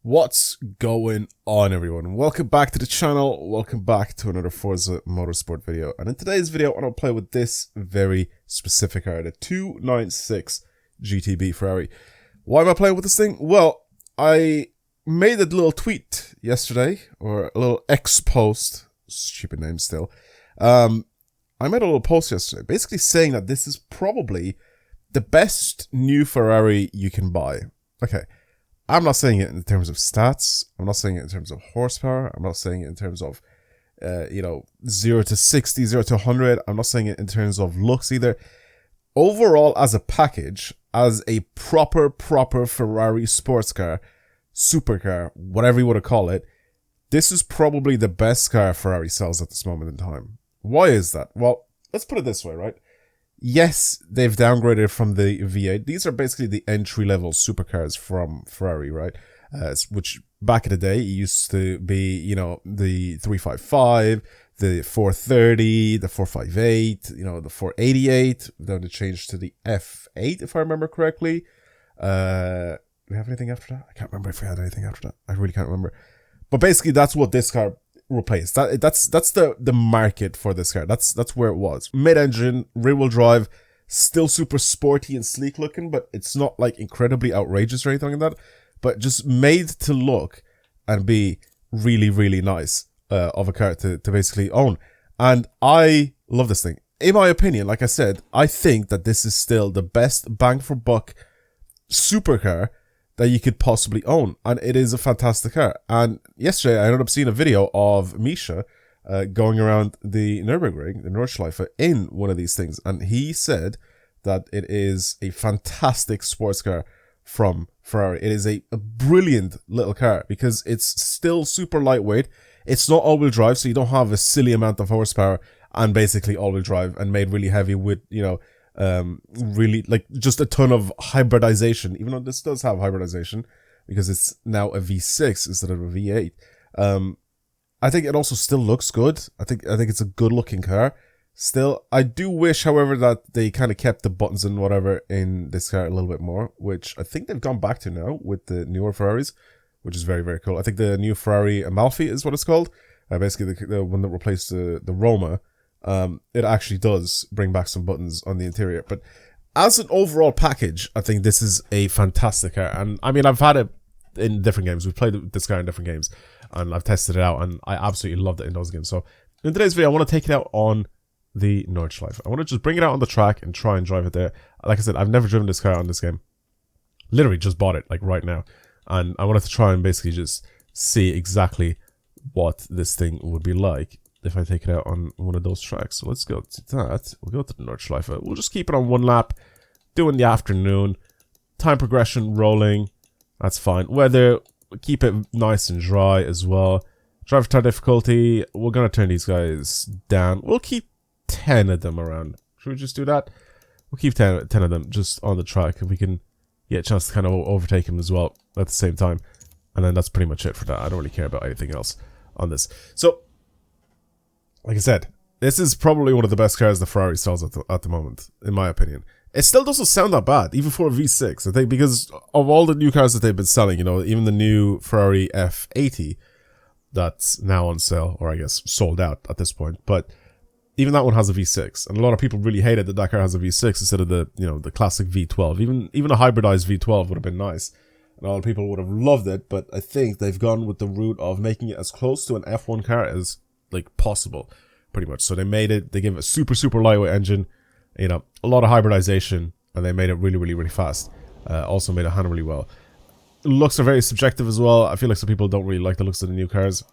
What's going on, everyone? Welcome back to the channel. Welcome back to another Forza Motorsport video. And in today's video, I want to play with this very specific car, the 296 GTB Ferrari. Why am I playing with this thing? Well, I made a little tweet yesterday, or a little X post, stupid name still. I made a little post yesterday, basically saying that this is probably the best new Ferrari you can buy. Okay. I'm not saying it in terms of stats. I'm not saying it in terms of horsepower. I'm not saying it in terms of, 0 to 60, 0 to 100. I'm not saying it in terms of looks either. Overall, as a package, as a proper Ferrari sports car, supercar, whatever you want to call it, this is probably the best car Ferrari sells at this moment in time. Why is that? Well, let's put it this way, right? Yes, they've downgraded from the V8. These are basically the entry-level supercars from Ferrari, right? Which back in the day used to be, the 355, the 430, the 458, the 488. Then they changed to the F8, if I remember correctly. Do we have anything after that? I can't remember if we had anything after that. I really can't remember. But basically, that's what this car replaced. That's the market for this car. That's where it was. Mid-engine, rear-wheel drive, still super sporty and sleek looking, but it's not like incredibly outrageous or anything like that. But just made to look and be really nice of a car to basically own. And I love this thing. In my opinion, like I said, I think that this is still the best bang for buck supercar that you could possibly own, and it is a fantastic car. And yesterday I ended up seeing a video of Misha going around the Nürburgring, the Nordschleife, in one of these things, and he said that it is a fantastic sports car from Ferrari. It is a brilliant little car because it's still super lightweight. It's not all-wheel drive, so you don't have a silly amount of horsepower and basically all-wheel drive and made really heavy with, really like just a ton of hybridization, even though this does have hybridization because it's now a V6 instead of a V8. I think it also still looks good. I think it's a good looking car. Still, I do wish, however, that they kind of kept the buttons and whatever in this car a little bit more, which I think they've gone back to now with the newer Ferraris, which is very cool. I think the new Ferrari Amalfi is what it's called. Basically the one that replaced the Roma. It actually does bring back some buttons on the interior. But as an overall package, I think this is a fantastic car. And I mean, I've had it in different games. We've played this car in different games. And I've tested it out. And I absolutely loved it in those games. So in today's video, I want to take it out on the Nordschleife. I want to just bring it out on the track and try and drive it there. Like I said, I've never driven this car on this game. Literally just bought it like right now. And I wanted to try and basically just see exactly what this thing would be like if I take it out on one of those tracks. So let's go to that. We'll go to the Nordschleife. We'll just keep it on one lap, do in the afternoon. Time progression rolling. That's fine. Weather, keep it nice and dry as well. Driver tire difficulty, we're going to turn these guys down. We'll keep 10 of them around. Should we just do that? We'll keep 10 of them just on the track if we can get a chance to kind of overtake them as well at the same time. And then that's pretty much it for that. I don't really care about anything else on this. So, like I said, this is probably one of the best cars the Ferrari sells at the moment, in my opinion. It still doesn't sound that bad, even for a V6. I think because of all the new cars that they've been selling, even the new Ferrari F80 that's now on sale, or I guess sold out at this point. But even that one has a V6, and a lot of people really hated that car has a V6 instead of the the classic V12. Even a hybridized V12 would have been nice, and a lot of people would have loved it. But I think they've gone with the route of making it as close to an F1 car as possible, pretty much. So they gave it a super lightweight engine, a lot of hybridization, and they made it really fast. Also made it handle really well. Looks are very subjective as well. I feel like some people don't really like the looks of the new cars.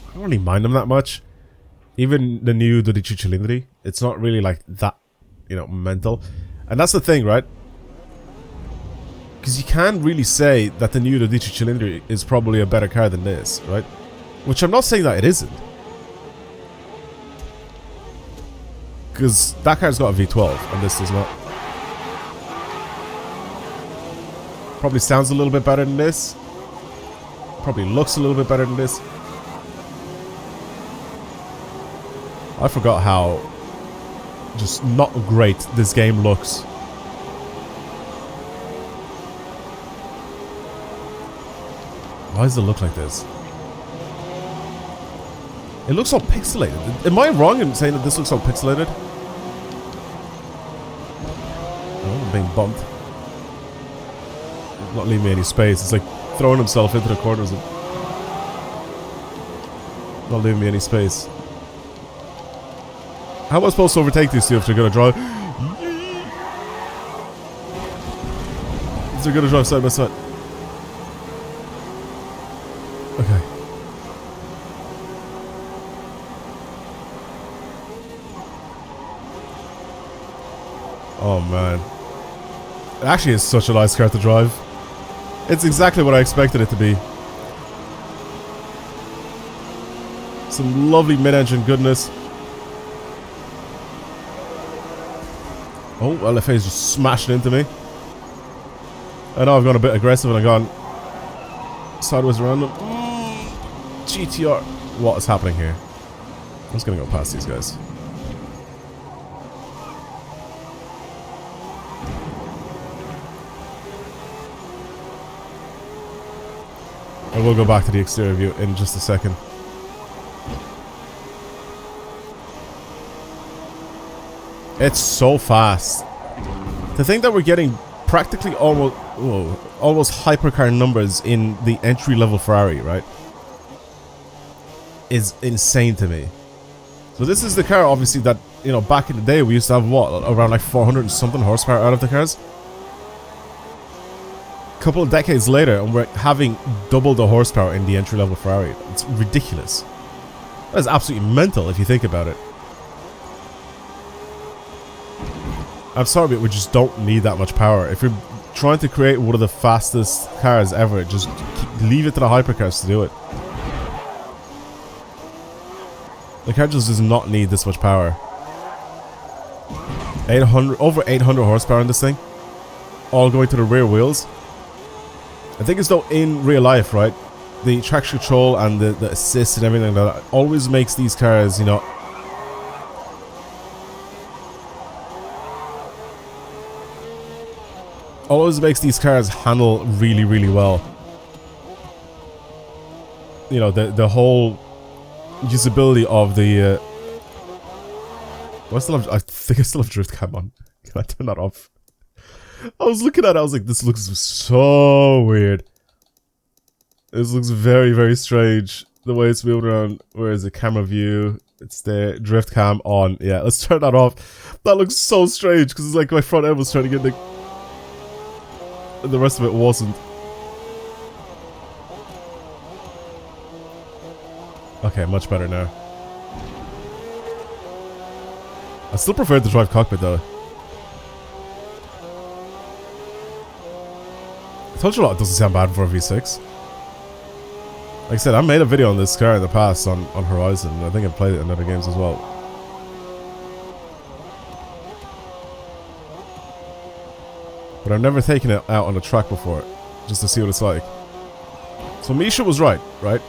I don't really mind them that much. Even the new 12 cilindri, it's not really like that, mental. And that's the thing, right? Because you can't really say that the new 12 cilindri is probably a better car than this, right? Which I'm not saying that it isn't. Because that car's got a V12 and this does not. Probably sounds a little bit better than this. Probably looks a little bit better than this. I forgot how just not great this game looks Why does it look like this? It looks all pixelated. Am I wrong in saying that this looks all pixelated? Oh, I'm being bumped. Not leaving me any space. It's like throwing himself into the corners and not leaving me any space. How am I supposed to overtake these two if they're gonna drive? If they're gonna drive side by side. Okay. Oh man. It actually is such a nice car to drive. It's exactly what I expected it to be. Some lovely mid-engine goodness. Oh, LFA is just smashing into me. I know I've gone a bit aggressive and I've gone sideways around them. GTR. What is happening here? I'm just gonna go past these guys. I will go back to the exterior view in just a second. It's so fast. To think that we're getting practically almost hypercar numbers in the entry-level Ferrari, right, is insane to me. So this is the car, obviously, that, you know, back in the day we used to have, what, around like 400 and something horsepower out of the cars? A couple of decades later, and we're having double the horsepower in the entry-level Ferrari. It's ridiculous. That is absolutely mental if you think about it. I'm sorry, but we just don't need that much power. If you're trying to create one of the fastest cars ever, just leave it to the hypercars to do it. The car just does not need this much power. 800, over 800 horsepower in this thing, all going to the rear wheels. I think as though in real life, right, the traction control and the assist and everything like that always makes these cars, you know, always makes these cars handle really, really well. You know, the whole usability of the I think I still have drift cam on. Can I turn that off? I was looking at it, I was like, this looks so weird. This looks very, very strange. The way it's moving around. Where is the camera view? It's there. Drift cam on. Yeah, let's turn that off. That looks so strange because it's like my front end was trying to get the... and the rest of it wasn't. Okay, much better now. I still prefer the drive cockpit though. I told you a lot, it doesn't sound bad for a V6. Like I said, I made a video on this car in the past on Horizon, and I think I've played it in other games as well. But I've never taken it out on the track before, just to see what it's like. So Misha was right?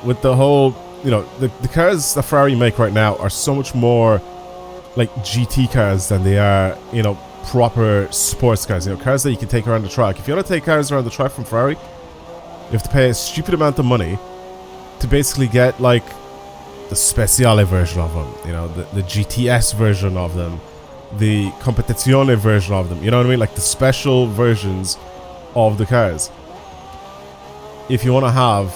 With the whole, you know, the cars that Ferrari make right now are so much more like GT cars than they are, you know, proper sports cars. You know, cars that you can take around the track. If you want to take cars around the track from Ferrari, you have to pay a stupid amount of money to basically get like the Speciale version of them, you know, the GTS version of them, the Competizione version of them, you know what I mean, like the special versions of the cars. If you want to have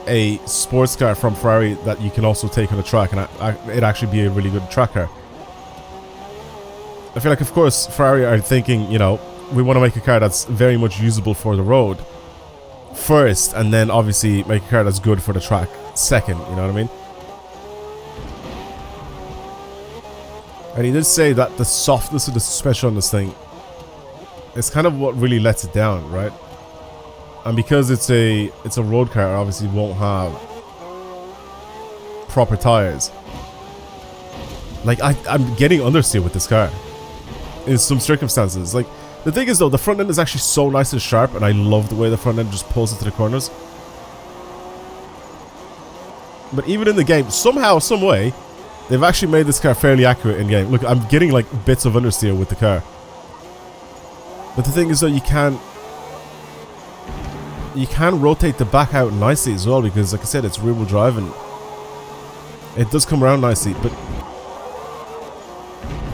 a sports car from Ferrari that you can also take on the track and it actually be a really good track car. I feel like, of course, Ferrari are thinking, you know, we want to make a car that's very much usable for the road first, and then obviously make a car that's good for the track second, you know what I mean? And he did say that the softness of the suspension on this thing is kind of what really lets it down, right? And because it's a road car, it obviously won't have proper tires. Like, I'm getting understeer with this car in some circumstances. Like, the thing is though, the front end is actually so nice and sharp, and I love the way the front end just pulls into the corners. But even in the game, somehow, some way, they've actually made this car fairly accurate in game. Look, I'm getting like bits of understeer with the car. But the thing is though, you can't... you can rotate the back out nicely as well, because like I said, it's rear-wheel drive and it does come around nicely. But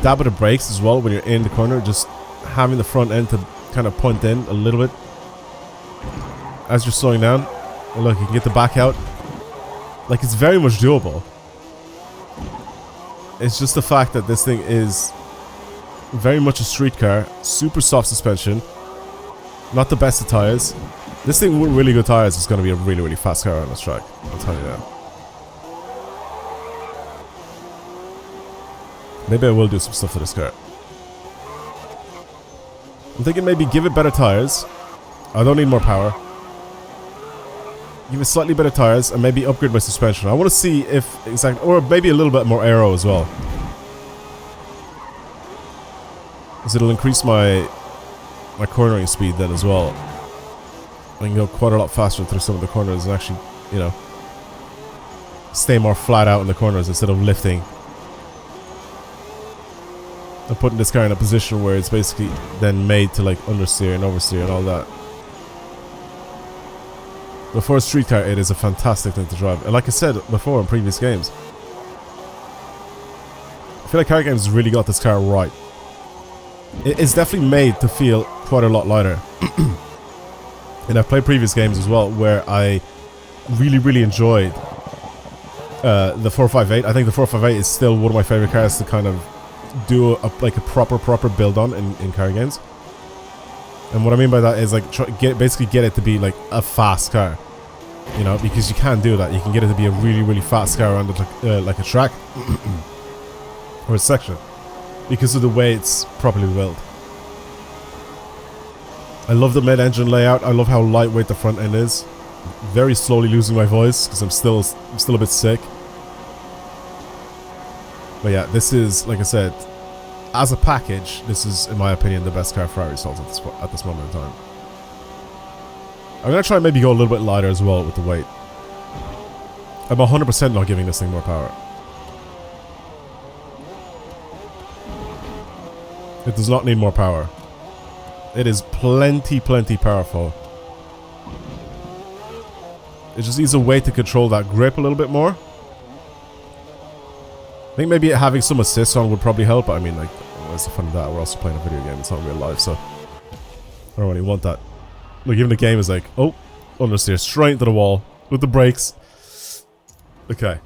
that with the brakes as well, when you're in the corner, just having the front end to kind of point in a little bit as you're slowing down. And look, you can get the back out. Like, it's very much doable. It's just the fact that this thing is very much a street car, super soft suspension, not the best of tires. This thing with really good tires is going to be a really, really fast car on this track, I'll tell you that. Maybe I will do some stuff to this car. I'm thinking maybe give it better tires. I don't need more power. Give it slightly better tires and maybe upgrade my suspension. I want to see if or maybe a little bit more aero as well, because it'll increase my cornering speed then as well. I can go quite a lot faster through some of the corners and actually, you know, stay more flat out in the corners instead of lifting. I'm putting this car in a position where it's basically then made to like understeer and oversteer and all that. But for a street car, it is a fantastic thing to drive. And like I said before in previous games, I feel like car games really got this car right. It's definitely made to feel quite a lot lighter. And I've played previous games as well where I really, really enjoyed the 458. I think the 458 is still one of my favorite cars to kind of do like a proper build on in car games. And what I mean by that is like basically get it to be like a fast car, you know, because you can do that. You can get it to be a really, really fast car around like a track or a section because of the way it's properly built. I love the mid-engine layout. I love how lightweight the front end is. Very slowly losing my voice because I'm still a bit sick. But yeah, this is, like I said, as a package, this is, in my opinion, the best car Ferrari sells at this moment in time. I'm going to try and maybe go a little bit lighter as well with the weight. I'm 100% not giving this thing more power. It does not need more power. It is plenty powerful. It just needs a way to control that grip a little bit more. I think maybe having some assist on would probably help. I mean, like, what's the fun of that? We're also playing a video game. It's not real life, so I don't really want that. Like, even the game is like, oh, understeer straight into the wall with the brakes. Okay,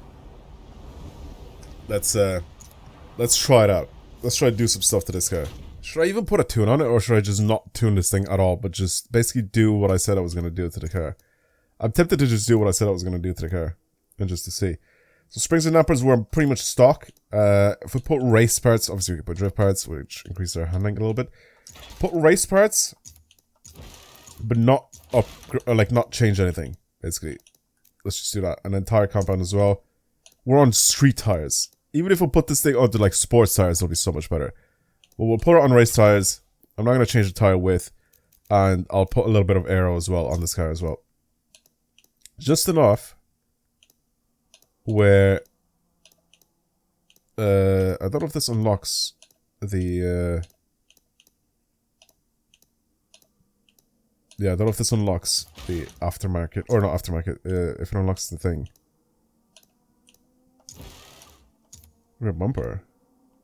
let's try it out. Let's try to do some stuff to this car. Should I even put a tune on it, or should I just not tune this thing at all, but just basically do what I said I was going to do to the car? I'm tempted to just do what I said I was going to do to the car, and just to see. So springs and dampers were pretty much stock. If we put race parts, obviously we can put drift parts, which increase their handling a little bit. Put race parts, but not up, or like not change anything, basically. Let's just do that. And then tire compound as well. We're on street tires. Even if we put this thing onto like sports tires, it'll be so much better. But we'll put it on race tires. I'm not going to change the tire width. And I'll put a little bit of aero as well on this car as well. Just enough where I don't know if this unlocks the yeah, I don't know if this unlocks the aftermarket, or not aftermarket, if it unlocks the thing. Rear bumper.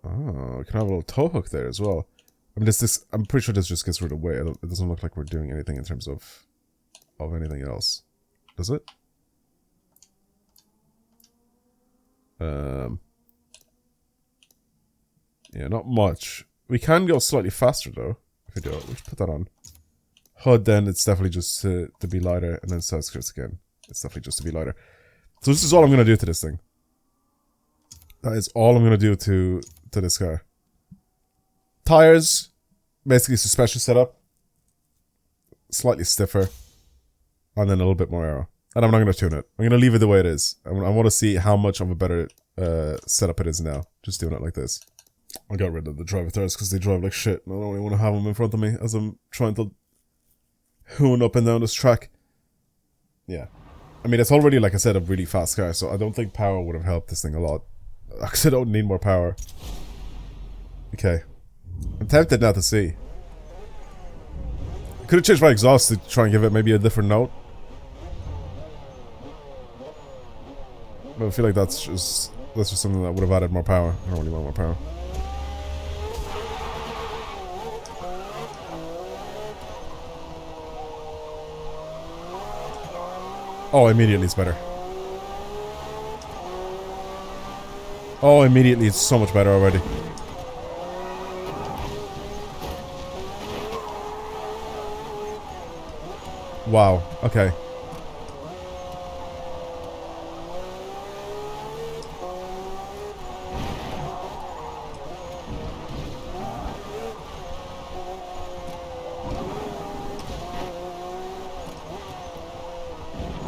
Oh, we can have a little tow hook there as well. I mean, I'm pretty sure this just gets rid of weight. It doesn't look like we're doing anything in terms of anything else. Does it? Yeah, not much. We can go slightly faster though, if we do it. Let's put that on. HUD then, it's definitely just to be lighter, and then side skirts again. It's definitely just to be lighter. So this is all I'm going to do to this thing. That is all I'm going to do to this car. Tires, basically suspension setup. Slightly stiffer. And then a little bit more aero. And I'm not going to tune it. I'm going to leave it the way it is. I want to see how much of a better setup it is now. Just doing it like this. I got rid of the driver tires because they drive like shit. I don't really want to have them in front of me as I'm trying to hoon up and down this track. Yeah. I mean, it's already, like I said, a really fast car, so I don't think power would have helped this thing a lot. Because I don't need more power. Okay. I'm tempted now to see. I could have changed my exhaust to try and give it maybe a different note. But I feel like that's just something that would have added more power. I don't really want more power. Oh, immediately it's better. Oh, immediately it's so much better already. Wow, okay.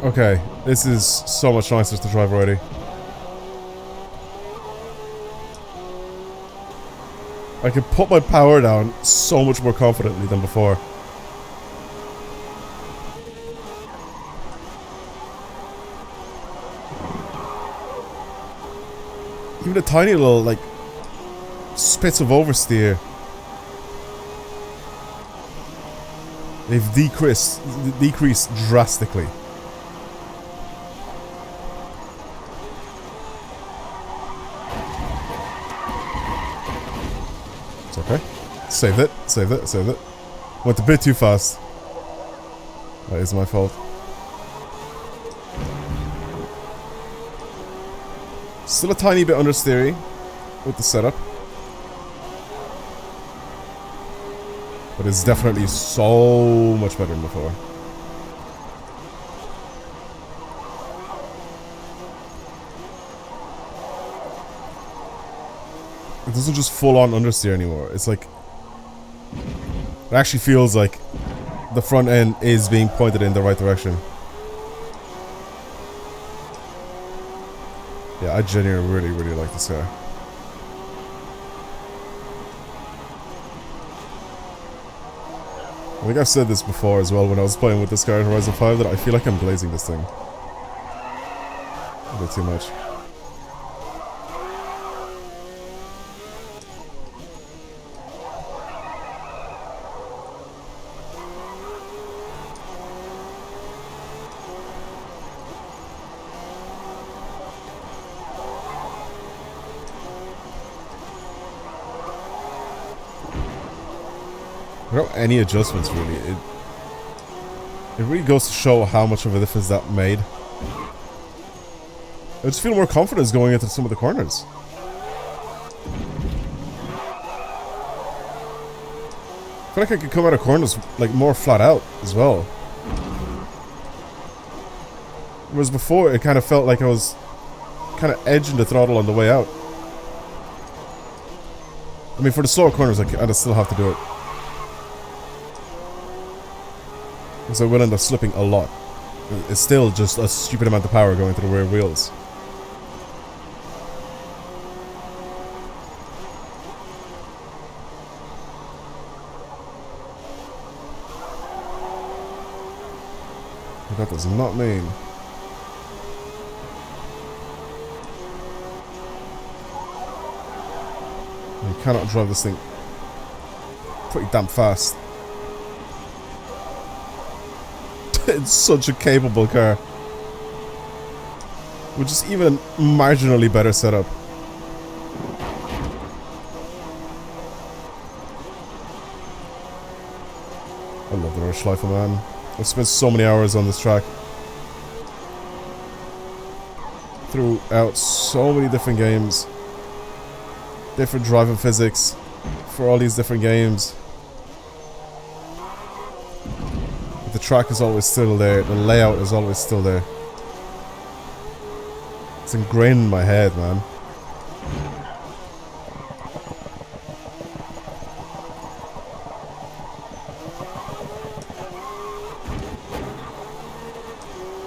Okay, this is so much nicer to drive already. I can put my power down so much more confidently than before. Even a tiny little, like, spits of oversteer. They've decreased drastically. It's okay. Saved it, saved it, saved it. Went a bit too fast. That is my fault. Still a tiny bit understeery with the setup. But it's definitely so much better than before. It doesn't just full on understeer anymore. It's like, it actually feels like the front end is being pointed in the right direction. Yeah, I genuinely really like this car. I think I've said this before as well when I was playing with this car in Horizon 5 that I feel like I'm glazing this thing a bit too much. Without any adjustments, really, it really goes to show how much of a difference that made. I just feel more confidence going into some of the corners. I feel like I could come out of corners like more flat out as well. Whereas before, it kind of felt like I was kind of edging the throttle on the way out. I mean, for the slower corners, I'd still have to do it. Because I will end up slipping a lot. It's still just a stupid amount of power going to the rear wheels. But that does not mean... you cannot drive this thing pretty damn fast. It's such a capable car. With just even marginally better setup. I love the Nordschleife, man. I've spent so many hours on this track. Throughout so many different games. Different driving physics for all these different games. The track is always still there, the layout is always still there. It's ingrained in my head, man.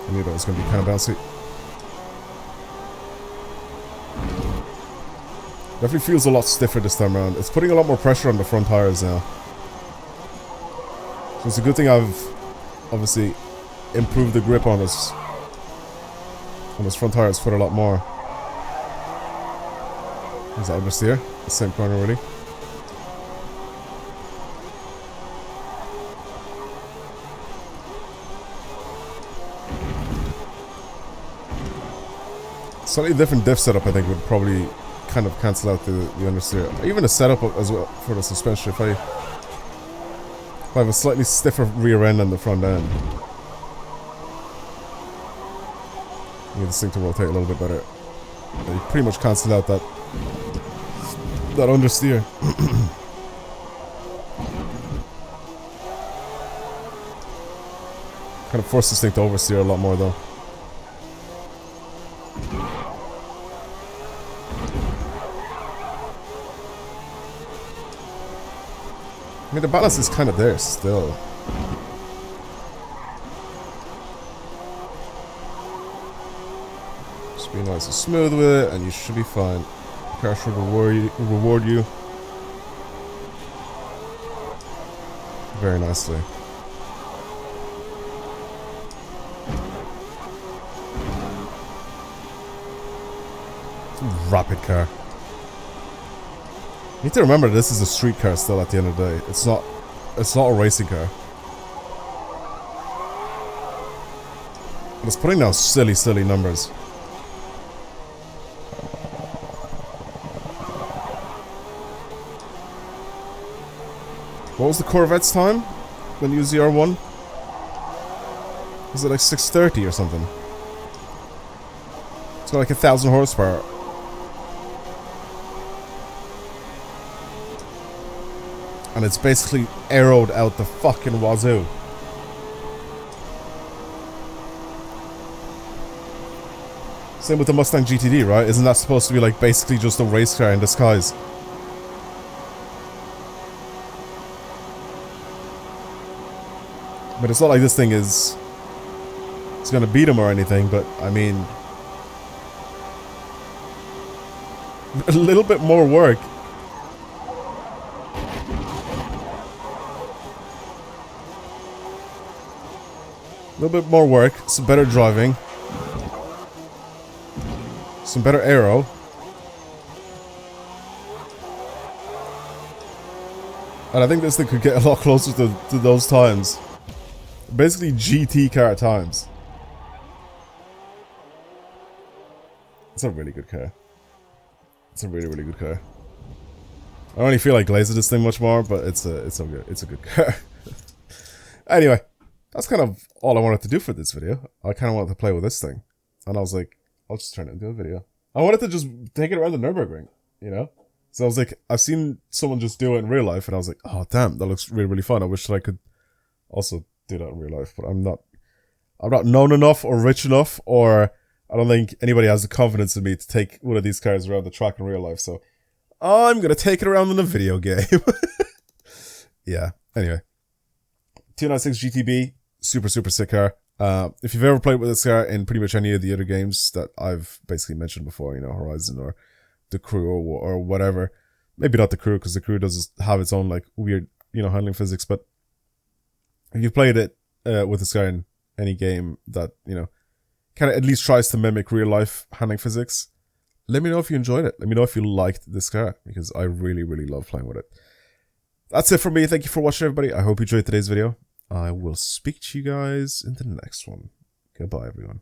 I knew that was going to be kind of bouncy. Definitely feels a lot stiffer this time around. It's putting a lot more pressure on the front tires now. So it's a good thing I've obviously improved the grip on this front tires foot a lot more. Is that understeer? The same corner really. Slightly different diff setup, I think, would probably kind of cancel out the understeer. Even a setup as well for the suspension. If I have a slightly stiffer rear end than the front end, I need this thing to rotate a little bit better. Yeah, you pretty much cancel out that understeer. Kind of force this thing to oversteer a lot more though. I mean, the balance is kind of there still. Just be nice and smooth with it, and you should be fine. The car should reward you very nicely. Rapid car. You need to remember this is a street car still at the end of the day. It's not a racing car. And it's putting down silly numbers. What was the Corvette's time when you used the R1? Was it like 630 or something? It's got like 1,000 horsepower. And it's basically arrowed out the fucking wazoo. Same with the Mustang GTD, right? Isn't that supposed to be like basically just a race car in disguise? But it's not like this thing is... it's gonna beat him or anything, but I mean... a little bit more work. A little bit more work, some better driving, some better aero. And I think this thing could get a lot closer to those times. Basically GT car times. It's a really good car. It's a really good car. I don't really feel like glazing this thing much more, but it's a good car. Anyway, that's kind of all I wanted to do for this video. I kind of wanted to play with this thing. And I was like, I'll just turn it into a video. I wanted to just take it around the Nürburgring, you know? So I was like, I've seen someone just do it in real life, and I was like, oh damn, that looks really fun. I wish that I could also do that in real life, but I'm not known enough or rich enough, or I don't think anybody has the confidence in me to take one of these cars around the track in real life, so I'm gonna take it around in a video game. Yeah, anyway. 296 GTB, super sick car. If you've ever played with this car in pretty much any of the other games that I've basically mentioned before, you know, Horizon or the Crew or whatever, maybe not the Crew, because the Crew does have its own like weird, you know, handling physics, but if you've played it with this car in any game that, you know, kind of at least tries to mimic real life handling physics, let me know if you enjoyed it. Let me know if you liked this car, because I really love playing with it. That's it for me. Thank you for watching, everybody. I hope you enjoyed today's video. I will speak to you guys in the next one. Goodbye, everyone.